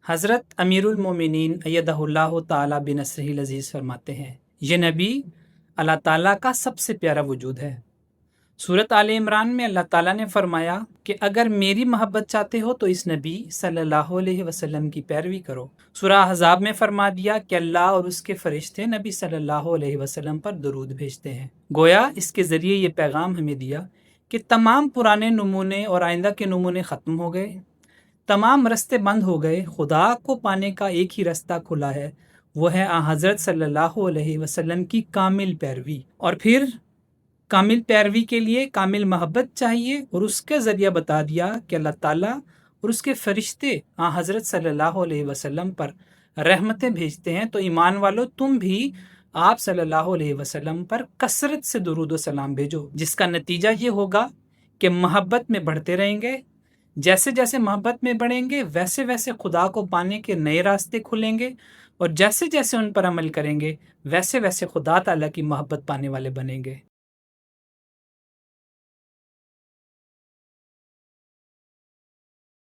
حضرت امیر المومنین ایدہ اللہ تعالیٰ بنصرہ العزیز فرماتے ہیں، یہ نبی اللہ تعالیٰ کا سب سے پیارا وجود ہے۔ سورۃ آل عمران میں اللہ تعالیٰ نے فرمایا کہ اگر میری محبت چاہتے ہو تو اس نبی صلی اللہ علیہ وسلم کی پیروی کرو۔ سورہ احزاب میں فرما دیا کہ اللہ اور اس کے فرشتے نبی صلی اللہ علیہ وسلم پر درود بھیجتے ہیں۔ گویا اس کے ذریعے یہ پیغام ہمیں دیا کہ تمام پرانے نمونے اور آئندہ کے نمونے ختم ہو گئے، تمام رستے بند ہو گئے، خدا کو پانے کا ایک ہی راستہ کھلا ہے، وہ ہے حضرت صلی اللہ علیہ وسلم کی کامل پیروی۔ اور پھر کامل پیروی کے لیے کامل محبت چاہیے، اور اس کے ذریعہ بتا دیا کہ اللہ تعالیٰ اور اس کے فرشتے حضرت صلی اللہ علیہ وسلم پر رحمتیں بھیجتے ہیں۔ تو ایمان والو، تم بھی آپ صلی اللہ علیہ وسلم پر کثرت سے درود و سلام بھیجو، جس کا نتیجہ یہ ہوگا کہ محبت میں بڑھتے رہیں گے۔ جیسے جیسے محبت میں بڑھیں گے ویسے ویسے خدا کو پانے کے نئے راستے کھلیں گے، اور جیسے جیسے ان پر عمل کریں گے ویسے ویسے خدا تعالیٰ کی محبت پانے والے بنیں گے۔